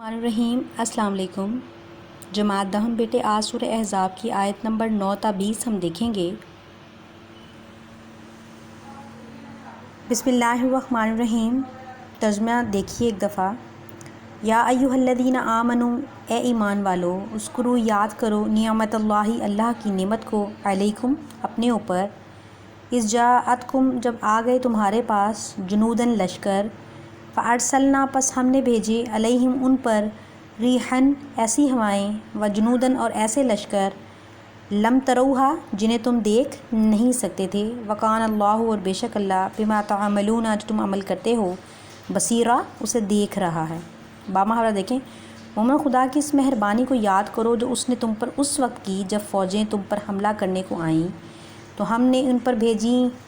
الرحیم السلام علیکم جماعت دہم بیٹے آج سورہ احزاب کی آیت نمبر 9 تا 20 ہم دیکھیں گے۔ بسم اللہ الرحمن الرحیم۔ ترجمہ دیکھیے ایک دفعہ۔ یا ایھا الذین آمنوا، اے ایمان والو، اذکروا یاد کرو نعمت اللہ، اللہ کی نعمت کو، علیکم اپنے اوپر، اذ جاءتکم جب آ گئے تمہارے پاس، جنوداً لشکر، فارسلنا پس ہم نے بھیجے، علیہم ان پر، ریحاً ایسی ہوائیں، و جنوداً اور ایسے لشکر، لم تروہا جنہیں تم دیکھ نہیں سکتے تھے، وکان اللہ اور بے شک اللہ، بما تعملون جو تم عمل کرتے ہو، بصیرا اسے دیکھ رہا ہے۔ بامحاورہ دیکھیں، مومن خدا کی اس مہربانی کو یاد کرو جو اس نے تم پر اس وقت کی جب فوجیں تم پر حملہ کرنے کو آئیں، تو ہم نے ان پر بھیجیں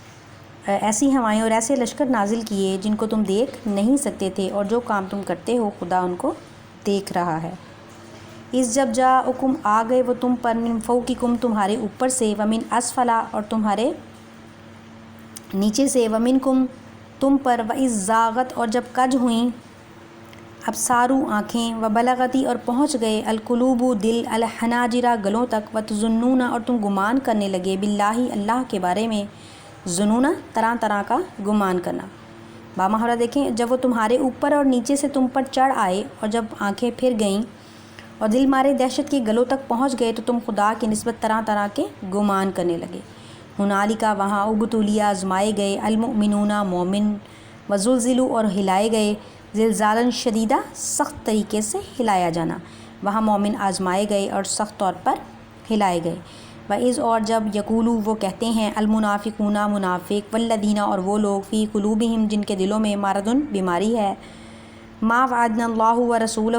ایسی ہوائیں اور ایسے لشکر نازل کیے جن کو تم دیکھ نہیں سکتے تھے، اور جو کام تم کرتے ہو خدا ان کو دیکھ رہا ہے۔ اس جب جاءکم آ گئے وہ تم پر، من فوقکم تمہارے اوپر سے، ومن اسفلا اور تمہارے نیچے سے، ومنکم تم پر، واذ زاغت اور جب کج ہوئیں، ابصارو آنکھیں، وبلغتی اور پہنچ گئے، القلوب دل، الحناجر گلوں تک، وتظنون اور تم گمان کرنے لگے، باللہ اللہ کے بارے میں، ظنون طرح طرح کا گمان کرنا۔ بامحاورہ دیکھیں، جب وہ تمہارے اوپر اور نیچے سے تم پر چڑھ آئے، اور جب آنکھیں پھر گئیں اور دل مارے دہشت کے گلوں تک پہنچ گئے، تو تم خدا کی نسبت طرح طرح کے گمان کرنے لگے۔ ہنالکا وہاں، ابتلی آزمائے گئے، المؤمنون مومن، وزلزلوا اور ہلائے گئے، زلزالاً شدیدہ سخت طریقے سے ہلایا جانا، وہاں مومن آزمائے گئے اور سخت طور پر ہلائے گئے۔ وَإِذْ اور جب، یقولو وہ کہتے ہیں، المنافقون منافق، والذین اور وہ لوگ، فی قلوبہم جن کے دلوں میں، مرض بیماری ہے، ما وعدنا اللہ ورسولہ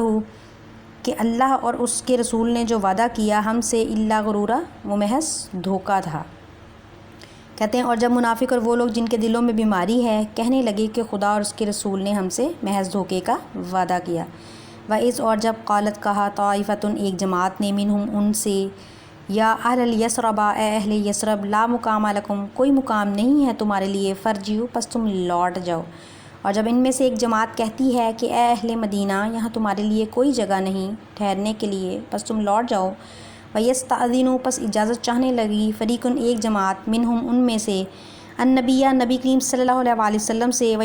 کہ اللہ اور اس کے رسول نے جو وعدہ کیا ہم سے، الا غرورا وہ محض دھوکہ تھا۔ کہتے ہیں، اور جب منافق اور وہ لوگ جن کے دلوں میں بیماری ہے کہنے لگے کہ خدا اور اس کے رسول نے ہم سے محض دھوکے کا وعدہ کیا۔ وَإِذْ اور جب، قالت کہا، طائفتٌ ایک جماعت نے، منہم ان سے، یا اہل الیثرب اے اہل یثرب، لا مقام لکم کوئی مقام نہیں ہے تمہارے لیے، فرجعوا پس تم لوٹ جاؤ۔ اور جب ان میں سے ایک جماعت کہتی ہے کہ اے اہل مدینہ، یہاں تمہارے لیے کوئی جگہ نہیں ٹھہرنے کے لیے، پس تم لوٹ جاؤ۔ وَيَسْتَأْذِنُوا پس اجازت چاہنے لگی، فریقٌ ایک جماعت، منہم ان میں سے، النبی نبی کریم صلی اللہ علیہ وسلم سے،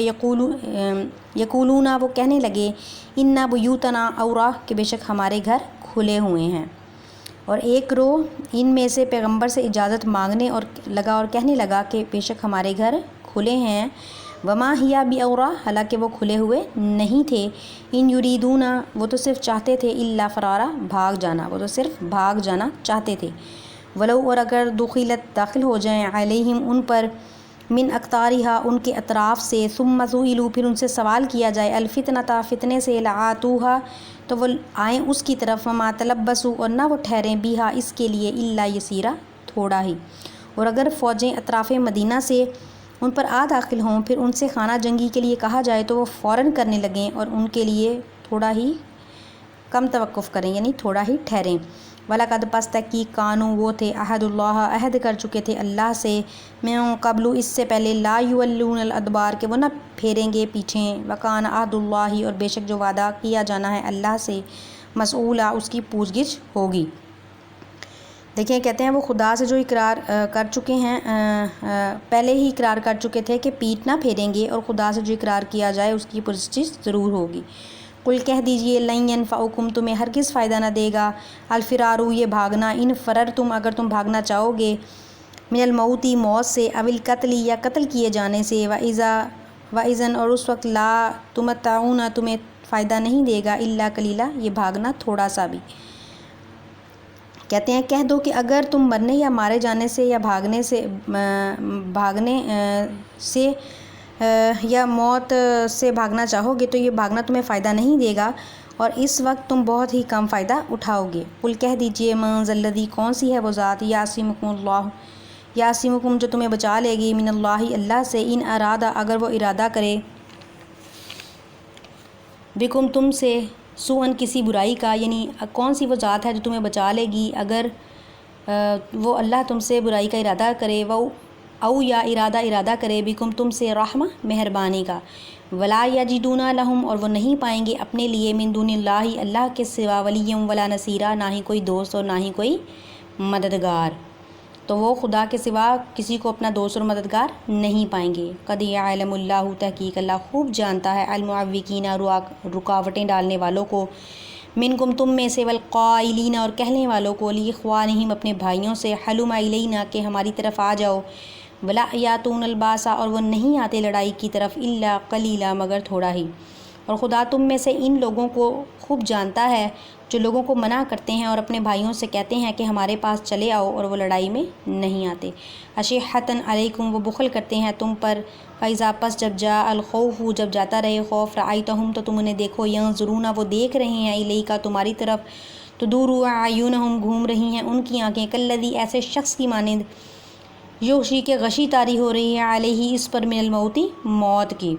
یقولون وہ کہنے لگے، اِنَّ بیوتنا عورہ کہ بے شک ہمارے گھر کھلے ہوئے ہیں۔ اور ایک روح ان میں سے پیغمبر سے اجازت مانگنے اور لگا اور کہنے لگا کہ بے شک ہمارے گھر کھلے ہیں، وما ہی بعورہ حالانکہ وہ کھلے ہوئے نہیں تھے، ان یریدون وہ تو صرف چاہتے تھے، الا فرارا بھاگ جانا، وہ تو صرف بھاگ جانا چاہتے تھے، ولو اور اگر دخلت داخل ہو جائیں، علیہم ان پر، من اقطارہا ان کے اطراف سے، ثم سئلوا پھر ان سے سوال کیا جائے، الفتنۃ فتنے سے، لآتوہا تو وہ آئیں اس کی طرف، وما تلبسوا اور نہ وہ ٹھہریں، بیہا اس کے لیے، الا یسیرا تھوڑا ہی۔ اور اگر فوجیں اطراف مدینہ سے ان پر آ داخل ہوں، پھر ان سے خانہ جنگی کے لیے کہا جائے تو وہ فوراً کرنے لگیں اور ان کے لیے تھوڑا ہی کم توقف کریں، یعنی تھوڑا ہی ٹھہریں۔ وَلَقَدْ پس تحقیق کانوا وہ تھے، عہد اللہ عہد کر چکے تھے اللہ سے، من قبل اس سے پہلے، لا یولون الادبار کہ وہ نہ پھیریں گے پیچھیں، وکان عہد اللہ اور بے شک جو وعدہ کیا جانا ہے اللہ سے، مسئولا اس کی پوچھ گچھ ہوگی۔ دیکھیں، کہتے ہیں وہ خدا سے جو اقرار کر چکے ہیں، پہلے ہی اقرار کر چکے تھے کہ پیٹ نہ پھیریں گے، اور خدا سے جو اقرار کیا جائے اس کی پوچھ گچھ ضرور ہوگی۔ قل کہہ دیجئے، لن ینفعکم تمہیں ہرگز فائدہ نہ دے گا، الفرار یہ بھاگنا، ان فررتم اگر تم بھاگنا چاہو گے، من الموت موت سے، او القتل یا قتل کیے جانے سے، وَإِذًا اور اس وقت، لا تمتعون تمہیں فائدہ نہیں دے گا، الا قلیلا یہ بھاگنا تھوڑا سا بھی۔ کہتے ہیں، کہہ دو کہ اگر تم مرنے یا مارے جانے سے یا بھاگنے سے یا موت سے بھاگنا چاہو گے تو یہ بھاگنا تمہیں فائدہ نہیں دے گا، اور اس وقت تم بہت ہی کم فائدہ اٹھاؤ گے۔ قل کہہ دیجئے، من ذا الذی کون سی ہے وہ ذات، یعصمکم اللہ یعصمکم جو تمہیں بچا لے گی، من اللہ اللہ سے، ان ارادہ اگر وہ ارادہ کرے، بکم تم سے، سوءً کسی برائی کا، یعنی کون سی وہ ذات ہے جو تمہیں بچا لے گی اگر وہ اللہ تم سے برائی کا ارادہ کرے، وہ او یا ارادہ کرے، بکم تم سے، رحمہ مہربانی کا، ولا یجدون لہم اور وہ نہیں پائیں گے اپنے لیے من دون اللہ اللہ کے سوا ولی ولا نصیرا نہ ہی کوئی دوست اور نہ ہی کوئی مددگار، تو وہ خدا کے سوا کسی کو اپنا دوست اور مددگار نہیں پائیں گے۔ قد یعلم اللہ تحقیق اللہ خوب جانتا ہے المعوقین رکاوٹیں ڈالنے والوں کو، منکم تم میں سے، والقائلین اور کہنے والوں کو، لاخوانہم اپنے بھائیوں سے، حلم الینا کہ ہماری طرف آ جاؤ، ولا یاتون الباسا اور وہ نہیں آتے لڑائی کی طرف، الا قلیلا مگر تھوڑا ہی۔ اور خدا تم میں سے ان لوگوں کو خوب جانتا ہے جو لوگوں کو منع کرتے ہیں اور اپنے بھائیوں سے کہتے ہیں کہ ہمارے پاس چلے آؤ، اور وہ لڑائی میں نہیں آتے۔ اشحۃ علیکم وہ بخل کرتے ہیں تم پر، فیضا پس جب جاء الخوف جب جاتا رہے خوف، رأیتہم تو تم انہیں دیکھو، ینظرون وہ دیکھ رہے ہیں، الیکا تمہاری طرف، تدور اعینہم گھوم رہی ہیں ان کی آنکھیں، کالذی ایسے شخص کی مانند، یغشی کے غشی طاری ہو رہی ہے، علیہ اس پر، من الموت موت کی۔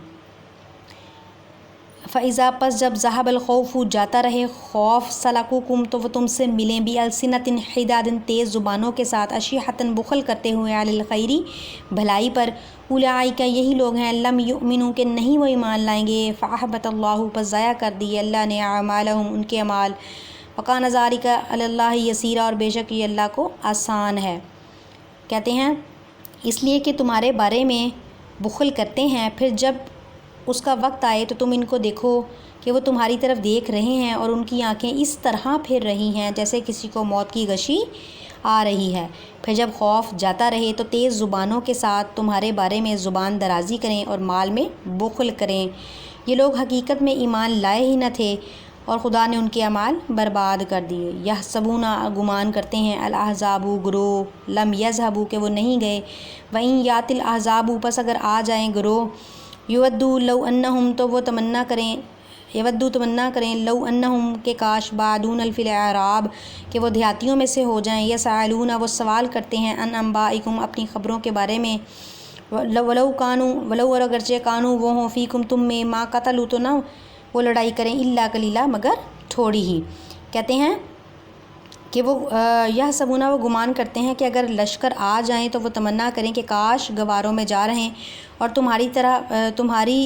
فَإِذَا پس جب ذہب الخوف جاتا رہے خوف، سلکوکم تو وہ تم سے ملیں، بِأَلْسِنَةٍ حِدَادٍ تیز زبانوں کے ساتھ، اشحۃ بخل کرتے ہوئے، علی الخیر بھلائی پر، اولئک یہی لوگ ہیں، لم یؤمنوا کہ نہیں وہ ایمان لائیں گے، فأحبط اللہ پس ضائع کر دیے اللہ نے اعمالہم ان کے اعمال، وکان ذلک علی اللہ یسیرا اور بے شک یہ اللہ کو آسان ہے۔ کہتے ہیں اس لیے کہ تمہارے بارے میں بخل کرتے ہیں، پھر جب اس کا وقت آئے تو تم ان کو دیکھو کہ وہ تمہاری طرف دیکھ رہے ہیں اور ان کی آنکھیں اس طرح پھر رہی ہیں جیسے کسی کو موت کی غشی آ رہی ہے، پھر جب خوف جاتا رہے تو تیز زبانوں کے ساتھ تمہارے بارے میں زبان درازی کریں اور مال میں بخل کریں۔ یہ لوگ حقیقت میں ایمان لائے ہی نہ تھے اور خدا نے ان کے اعمال برباد کر دیے۔ یحسبون گمان کرتے ہیں، الاحزاب گروہ، لم یذهبوا کہ وہ نہیں گئے، وَإِن یات الاحزاب پس اگر آ جائیں گروہ، یودو لو انہم تو وہ تمنا کریں، لو انہم کے کاش، بعدون فی الاعراب کہ وہ دیہاتیوں میں سے ہو جائیں، یسألون وہ سوال کرتے ہیں، ان انبائکم اپنی خبروں کے بارے میں، ولو اور اگرچہ کانوا وہ ہوں، فیکم تم میں، ما قتلوا تو نہ وہ لڑائی کریں، الا قلیلا مگر تھوڑی ہی۔ کہتے ہیں کہ وہ یحسبون وہ گمان کرتے ہیں کہ اگر لشکر آ جائیں تو وہ تمنا کریں کہ کاش گواروں میں جا رہیں اور تمہاری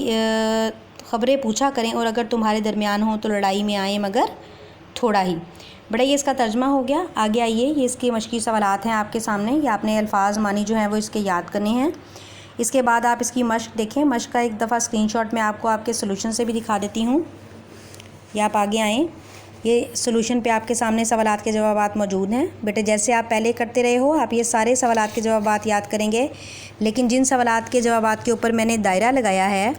خبریں پوچھا کریں، اور اگر تمہارے درمیان ہوں تو لڑائی میں آئیں مگر تھوڑا ہی۔ بڑا یہ اس کا ترجمہ ہو گیا۔ آگے آئیے، یہ اس کے مشقی سوالات ہیں آپ کے سامنے، یہ آپ نے الفاظ معنی جو ہیں وہ اس کے یاد کرنے ہیں۔ اس کے بعد آپ اس کی مشق دیکھیں، مشق کا ایک دفعہ اسکرین شاٹ میں آپ کو آپ کے سلوشن سے بھی دکھا دیتی ہوں۔ یہ آپ آگے آئیں، یہ سلوشن پہ آپ کے سامنے سوالات کے جوابات موجود ہیں۔ بیٹے جیسے آپ پہلے کرتے رہے ہو، آپ یہ سارے سوالات کے جوابات یاد کریں گے، لیکن جن سوالات کے جوابات کے اوپر میں نے دائرہ لگایا ہے،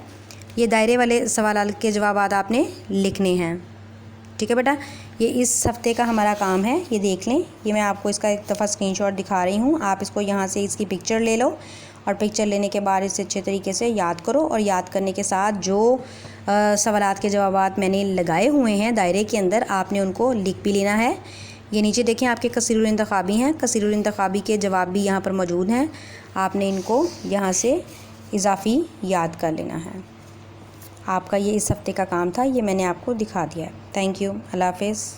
یہ دائرے والے سوالات کے جوابات آپ نے لکھنے ہیں، ٹھیک ہے بیٹا؟ یہ اس ہفتے کا ہمارا کام ہے، یہ دیکھ لیں، یہ میں آپ کو اس کا ایک دفعہ اسکرین شاٹ دکھا رہی ہوں، آپ اس کو یہاں سے اس کی پکچر لے لو، اور پکچر لینے کے بعد اسے اچھے طریقے سے یاد کرو، اور یاد کرنے کے ساتھ جو سوالات کے جوابات میں نے لگائے ہوئے ہیں دائرے کے اندر، آپ نے ان کو لکھ بھی لینا ہے۔ یہ نیچے دیکھیں آپ کے کثیر الانتخابی ہیں، کثیر الانتخابی کے جواب بھی یہاں پر موجود ہیں، آپ نے ان کو یہاں سے اضافی یاد کر لینا ہے۔ آپ کا یہ اس ہفتے کا کام تھا، یہ میں نے آپ کو دکھا دیا ہے۔ تھینک یو، اللہ حافظ۔